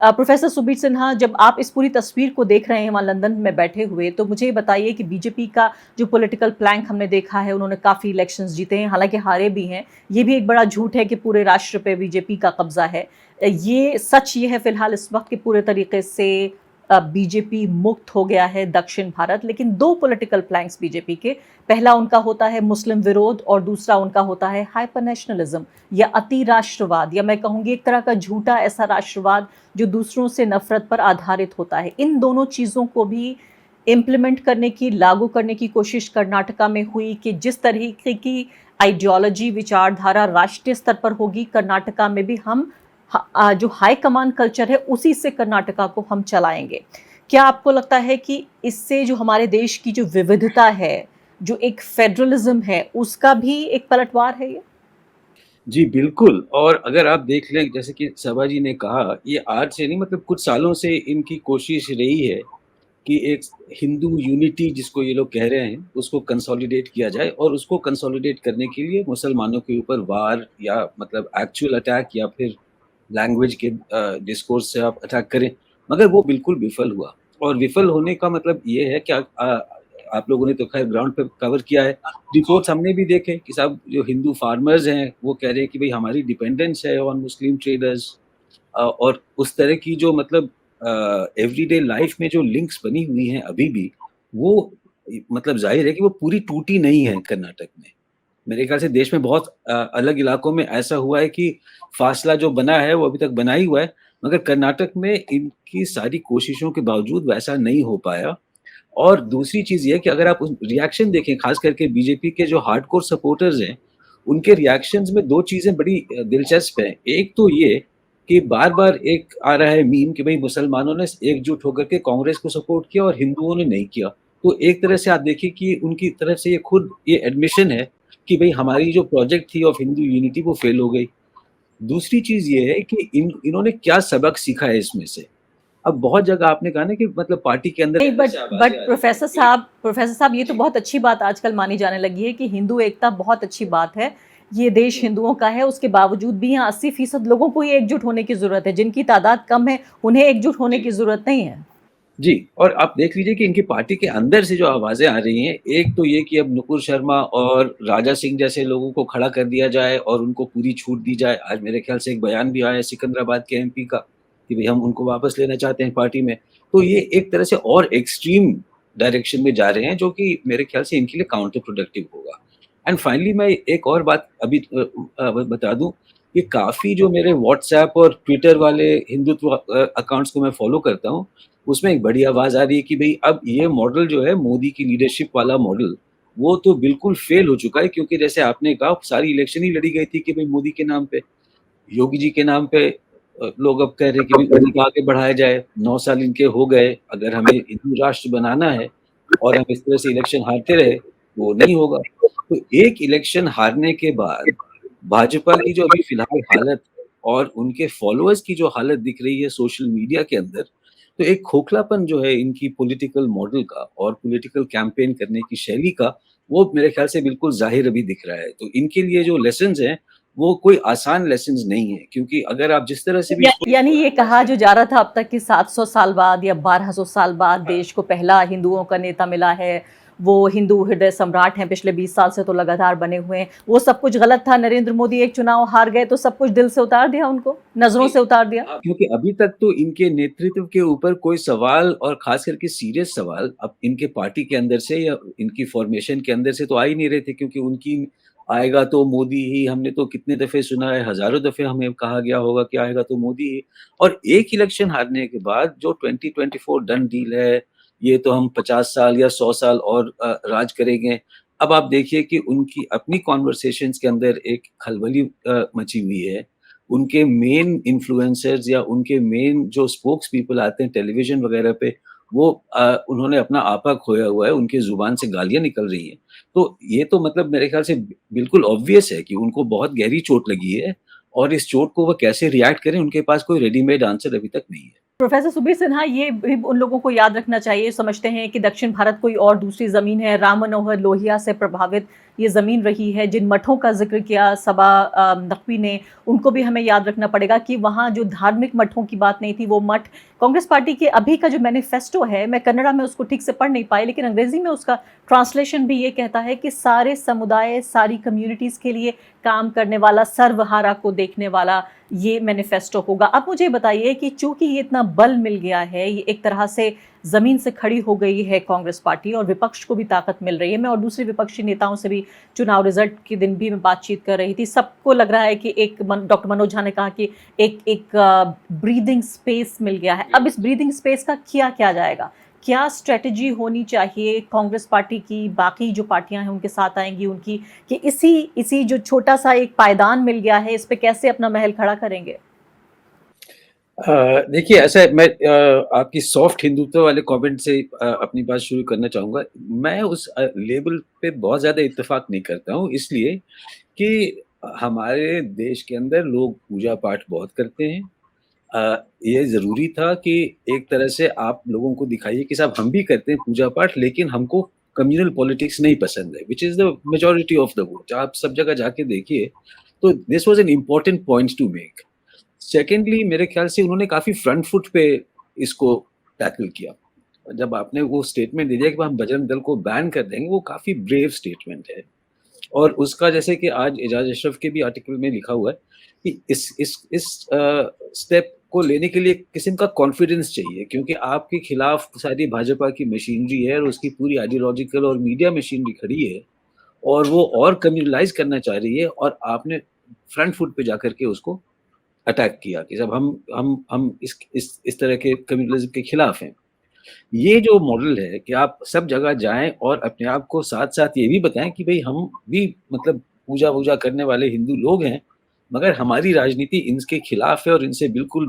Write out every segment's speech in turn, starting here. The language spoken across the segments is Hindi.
प्रोफ़ेसर सुबीर सिन्हा, जब आप इस पूरी तस्वीर को देख रहे हैं वहाँ लंदन में बैठे हुए, तो मुझे ये बताइए कि बीजेपी का जो पॉलिटिकल प्लैंक हमने देखा है, उन्होंने काफ़ी इलेक्शंस जीते हैं, हालाँकि हारे भी हैं। ये भी एक बड़ा झूठ है कि पूरे राष्ट्र पे बीजेपी का कब्ज़ा है। ये सच ये है फ़िलहाल इस वक़्त कि पूरे तरीके से बीजेपी मुक्त हो गया है दक्षिण भारत, लेकिन 2 पॉलिटिकल प्लैंक्स बीजेपी के, पहला उनका होता है मुस्लिम विरोध और दूसरा उनका होता है हाइपर नेशनलिज़्म या अति राष्ट्रवाद, या मैं कहूँगी एक तरह का झूठा ऐसा राष्ट्रवाद जो दूसरों से नफ़रत पर आधारित होता है। इन दोनों चीज़ों को भी इम्प्लीमेंट करने की, लागू करने की कोशिश कर्नाटका में हुई कि जिस तरीके की आइडियोलॉजी, विचारधारा राष्ट्रीय स्तर पर होगी, कर्नाटका में भी हम जो हाई कमान कल्चर है, उसी से कर्नाटका को हम चलाएँगे। क्या आपको लगता है कि इससे जो हमारे देश की जो विविधता है, जो एक फेडरलिज़्म है, उसका भी एक पलटवार है ये? जी, बिल्कुल। और अगर आप देख लें जैसे कि सभा जी ने कहा, ये आज से नहीं मतलब कुछ सालों से इनकी कोशिश रही है कि एक हिंदू यूनिटी जिसको ये लोग कह रहे हैं, उसको कंसोलिडेट किया जाए और उसको कंसोलिडेट करने के लिए मुसलमानों के ऊपर वार या मतलब एक्चुअल अटैक या फिर लैंग्वेज के डिस्कोर्स से आप अटैक करें, मगर वो बिल्कुल विफल हुआ। और विफल होने का मतलब ये है कि आप लोगों ने तो खैर ग्राउंड पे कवर किया है। रिपोर्ट्स हमने भी देखे कि साहब जो हिंदू फार्मर्स हैं, वो कह रहे हैं कि भई हमारी डिपेंडेंस है ऑन मुस्लिम ट्रेडर्स। और उस तरह की जो मतलब एवरीडे लाइफ में जो लिंक्स बनी हुई हैं अभी भी, वो मतलब ज़ाहिर है कि वो पूरी टूटी नहीं है कर्नाटक में। मेरे ख्याल से देश में बहुत अलग इलाकों में ऐसा हुआ है कि फासला जो बना है वो अभी तक बना ही हुआ है, मगर कर्नाटक में इनकी सारी कोशिशों के बावजूद वैसा नहीं हो पाया। और दूसरी चीज़ ये है कि अगर आप उस रिएक्शन देखें, ख़ास करके बीजेपी के जो हार्डकोर सपोर्टर्स हैं, उनके रिएक्शंस में 2 चीज़ें बड़ी दिलचस्प हैं। एक तो ये कि बार-बार एक आ रहा है मीम कि भई मुसलमानों ने एकजुट होकर के कांग्रेस को सपोर्ट किया और हिंदुओं ने नहीं किया। तो एक तरह से आप देखिए कि उनकी तरफ से ये खुद ये एडमिशन है कि भई हमारी जो प्रोजेक्ट थी ऑफ हिंदू यूनिटी वो फेल हो गई। दूसरी चीज़ ये है कि इन्होंने क्या सबक सीखा है इसमें से? अब बहुत जगह आपने कहा ना कि मतलब पार्टी के अंदर नहीं, अंदर बट से आवाज़ें बट आ रही हैं। प्रोफ़ेसर साहब ये तो जी। बहुत अच्छी बात आजकल मानी जाने लगी है कि हिंदू एकता बहुत अच्छी बात है। ये देश हिंदुओं का है, उसके बावजूद भी यहाँ 80% लोगों को ही एकजुट होने की ज़रूरत है। जिनकी तादाद कम है, उन्हें एकजुट होने जी। की ज़रूरत नहीं है। जी, और आप देख लीजिए कि इनकी पार्टी के अंदर से जो आवाज़ें आ रही हैं, एक तो ये कि अब नुपुर शर्मा और राजा सिंह जैसे लोगों को खड़ा कर दिया जाए और उनको पूरी छूट दी जाए। आज मेरे ख़्याल से एक बयान भी आया है सिकंदराबाद के एमपी का कि भई हम उनको वापस लेना चाहते हैं पार्टी में। तो ये एक तरह से और एक्सट्रीम डायरेक्शन में जा रहे हैं, जो कि मेरे ख़्याल से इनके लिए काउंटर प्रोडक्टिव होगा। एंड फाइनली मैं एक और बात अभी बता दूँ कि काफ़ी जो मेरे व्हाट्सऐप और ट्विटर वाले हिंदुत्व अकाउंट्स को मैं फ़ॉलो करता हूँ, उसमें एक बड़ी आवाज़ आ रही है कि भई अब ये मॉडल जो है मोदी की लीडरशिप वाला मॉडल, वो तो बिल्कुल फ़ेल हो चुका है, क्योंकि जैसे आपने कहा सारी इलेक्शन ही लड़ी गई थी कि भई मोदी के नाम पे, योगी जी के नाम पे लोग अब कह रहे हैं कि भई उन्हीं को आगे बढ़ाया जाए। 9 साल इनके हो गए, अगर हमें हिंदू राष्ट्र बनाना है और हम इस तरह से इलेक्शन हारते रहे, वो नहीं होगा। तो एक इलेक्शन हारने के बाद भाजपा की जो अभी फ़िलहाल हालत और उनके फ़ॉलोअर्स की जो हालत दिख रही है सोशल मीडिया के अंदर, तो एक खोखलापन जो है इनकी पॉलिटिकल मॉडल का और पॉलिटिकल कैंपेन करने की शैली का, वो मेरे ख़्याल से बिल्कुल ज़ाहिर अभी दिख रहा है। तो इनके लिए जो लेसन्स हैं, वो कोई आसान लेसन्स नहीं है, क्योंकि अगर आप जिस तरह से भी इसको यानी ये कहा जो जा रहा था अब तक कि 700 साल बाद या 1200 साल बाद देश को पहला हिंदुओं का नेता मिला है, वो हिंदू हृदय सम्राट हैं, पिछले 20 साल से तो लगातार बने हुए हैं, वो सब कुछ गलत था, नरेंद्र मोदी एक चुनाव हार गए तो सब कुछ दिल से उतार दिया उनको, नज़रों से उतार दिया? हाँ, क्योंकि अभी तक तो इनके नेतृत्व के ऊपर कोई सवाल और ख़ास करके सीरियस सवाल अब इनके पार्टी के अंदर से या इनकी फ़ॉर्मेशन के अंदर से तो आ ही नहीं रहे थे, क्योंकि उनकी आएगा तो मोदी ही, हमने तो कितने दफ़े सुना है, हज़ारों दफ़े हमें कहा गया होगा कि आएगा तो मोदी ही। और एक इलेक्शन हारने के बाद जो 2024 डन डील है, ये तो हम 50 साल या 100 साल और राज करेंगे। अब आप देखिए कि उनकी अपनी कन्वर्सेशंस के अंदर एक खलबली मची हुई है। उनके मेन इन्फ्लुएंसर्स या उनके मेन जो स्पोक्स पीपल आते हैं टेलीविज़न वगैरह पे, वो उन्होंने अपना आपा खोया हुआ है, उनकी ज़ुबान से गालियाँ निकल रही हैं। तो ये तो मतलब मेरे ख़्याल से बिल्कुल ऑब्वियस है कि उनको बहुत गहरी चोट लगी है और इस चोट को वो कैसे रिएक्ट करें, उनके पास कोई रेडीमेड आंसर अभी तक नहीं है। प्रोफेसर सुबीर सिन्हा, ये भी उन लोगों को याद रखना चाहिए, समझते हैं कि दक्षिण भारत कोई और दूसरी ज़मीन है, राम मनोहर लोहिया से प्रभावित ये ज़मीन रही है। जिन मठों का ज़िक्र किया सबा नकवी ने, उनको भी हमें याद रखना पड़ेगा कि वहाँ जो धार्मिक मठों की बात नहीं थी, वो मठ कांग्रेस पार्टी के अभी का जो मैनिफेस्टो है, मैं कन्नड़ा में उसको ठीक से पढ़ नहीं पाई, लेकिन अंग्रेजी में उसका ट्रांसलेशन भी ये कहता है कि सारे समुदाय, सारी कम्युनिटीज़ के लिए काम करने वाला, सर्वहारा को देखने वाला ये मैनिफेस्टो होगा। अब मुझे बताइए कि चूंकि ये इतना बल मिल गया है, ये एक तरह से जमीन से खड़ी हो गई है कांग्रेस पार्टी और विपक्ष को भी ताकत मिल रही है। मैं और दूसरे विपक्षी नेताओं से भी चुनाव रिजल्ट के दिन भी मैं बातचीत कर रही थी, सबको लग रहा है कि डॉक्टर मनोज झा ने कहा कि एक ब्रीदिंग स्पेस मिल गया है। अब इस ब्रीदिंग स्पेस का किया क्या जाएगा, क्या स्ट्रेटजी होनी चाहिए कांग्रेस पार्टी की, बाकी जो पार्टियां हैं उनके साथ आएंगी उनकी, कि इसी जो छोटा सा एक पायदान मिल गया है, इस पे कैसे अपना महल खड़ा करेंगे? देखिए, ऐसा है, मैं आपकी सॉफ्ट हिंदुत्व वाले कमेंट से अपनी बात शुरू करना चाहूँगा। मैं उस लेबल पे बहुत ज़्यादा इत्तेफ़ाक नहीं करता हूँ, इसलिए कि हमारे देश के अंदर लोग पूजा-पाठ बहुत करते हैं। ये ज़रूरी था कि एक तरह से आप लोगों को दिखाइए कि साहब हम भी करते हैं पूजा-पाठ, लेकिन हमको कम्युनल पॉलिटिक्स नहीं पसंद है, which is the majority of the vote. आप सब जगह जाके देखिए, तो this was an important point two make. Secondly, मेरे ख्याल से उन्होंने काफ़ी फ्रंट फुट पे इसको टैकल किया। जब आपने वो स्टेटमेंट दे दिया कि हम बजरंग दल को बैन कर देंगे, वो काफ़ी ब्रेव स्टेटमेंट है। और उसका, जैसे कि आज एजाज अशरफ के भी आर्टिकल में लिखा हुआ है कि इस स्टेप को लेने के लिए एक किस्म का कॉन्फिडेंस चाहिए, क्योंकि आपके खिलाफ सारी भाजपा की मशीनरी है और उसकी पूरी आइडियोलॉजिकल और मीडिया मशीनरी खड़ी है, और वो और कम्युनलाइज करना चाह रही है, और आपने फ्रंट फुट पे जाकर के उसको अटैक किया कि जब हम इस तरह के कम्युनलिज्म के खिलाफ हैं। ये जो मॉडल है कि आप सब जगह जाएँ और अपने आप को साथ-साथ ये भी बताएँ कि भई हम भी मतलब पूजा-वूजा करने वाले हिंदू लोग हैं, मगर हमारी राजनीति इनके खिलाफ है और इनसे बिल्कुल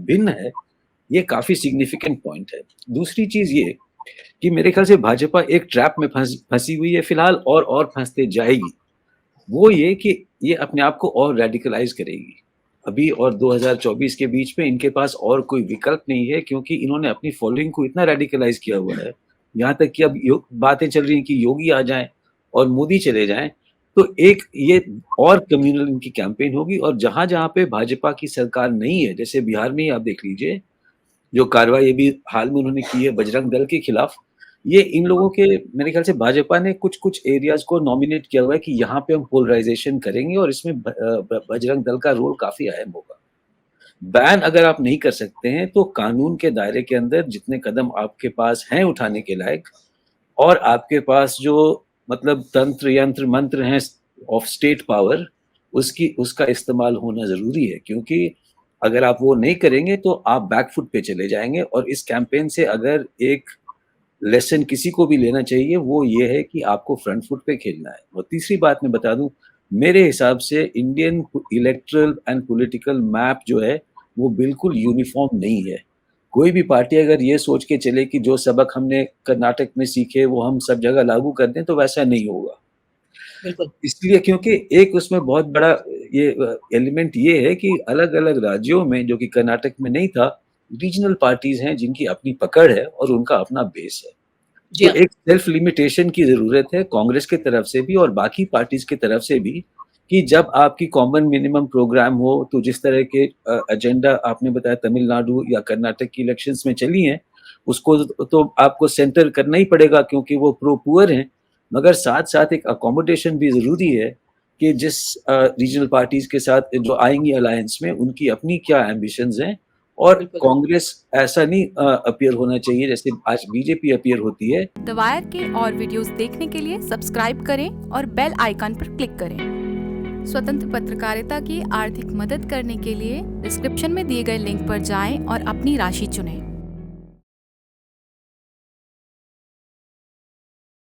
भिन्न है, ये काफ़ी सिग्निफिकेंट पॉइंट है। दूसरी चीज़ ये कि मेरे ख्याल से भाजपा एक ट्रैप में फँसी हुई है फिलहाल, और फँसते जाएगी। वो ये कि ये अपने आप को और रेडिकलाइज़ करेगी। अभी और 2024 के बीच में इनके पास और कोई विकल्प नहीं है, क्योंकि इन्होंने अपनी फॉलोइंग को इतना रेडिकलाइज़ किया हुआ है। यहाँ तक कि अब बातें चल रही हैं कि योगी आ जाएँ और मोदी चले जाएँ, तो एक ये और कम्युनल इनकी कैंपेन होगी, और जहाँ-जहाँ पे भाजपा की सरकार नहीं है, जैसे बिहार में ही आप देख लीजिए, जो कार्रवाई अभी हाल में उन्होंने की है बजरंग दल के खिलाफ, ये इन लोगों के, मेरे ख्याल से भाजपा ने कुछ-कुछ एरियाज़ को नॉमिनेट किया हुआ है कि यहाँ पे हम पोलराइज़ेशन करेंगे और इसमें बजरंग दल का रोल काफ़ी अहम होगा। बैन अगर आप नहीं कर सकते हैं, तो कानून के दायरे के अंदर जितने कदम आपके पास हैं उठाने के लायक, और आपके पास जो मतलब तंत्र, यंत्र, मंत्र हैं ऑफ स्टेट पावर, उसका इस्तेमाल होना ज़रूरी है, क्योंकि अगर आप वो नहीं करेंगे तो आप बैक फुट पे चले जाएँगे। और इस कैंपेन से अगर एक लेसन किसी को भी लेना चाहिए, वो ये है कि आपको फ्रंट फुट पे खेलना है। और तीसरी बात मैं बता दूँ, मेरे हिसाब से Indian electoral and political map जो है, वो बिल्कुल यूनिफ़ॉर्म नहीं है। कोई भी पार्टी अगर ये सोच के चले कि जो सबक हमने कर्नाटक में सीखे वो हम सब जगह लागू कर दें, तो वैसा नहीं होगा। बिल्कुल। इसलिए क्योंकि एक उसमें बहुत बड़ा ये एलिमेंट ये है कि अलग-अलग राज्यों में, जो कि कर्नाटक में नहीं था, रीजनल पार्टीज़ हैं जिनकी अपनी पकड़ है और उनका अपना बेस है। जी तो हाँ। एक सेल्फ लिमिटेशन की ज़रूरत है कांग्रेस की तरफ से भी और बाकी पार्टीज़ की तरफ से भी, कि जब आपकी कॉमन मिनिमम प्रोग्राम हो, तो जिस तरह के एजेंडा आपने बताया तमिलनाडु या कर्नाटक की इलेक्शंस में चली हैं, उसको तो आपको सेंटर करना ही पड़ेगा, क्योंकि वो प्रो पुअर हैं। मगर साथ-साथ एक अकोमोडेशन भी ज़रूरी है कि जिस रीजनल पार्टीज़ के साथ जो आएँगी अलायंस में, उनकी अपनी क्या एम्बिशंस हैं, और बिल्कुल। कांग्रेस ऐसा नहीं अपीयर होना चाहिए जैसे आज बीजेपी अपीयर होती है। द वायर के और वीडियोस देखने के लिए सब्सक्राइब करें और बेल आइकन पर क्लिक करें। स्वतंत्र पत्रकारिता की आर्थिक मदद करने के लिए डिस्क्रिप्शन में दिए गए लिंक पर जाएं और अपनी राशि चुनें।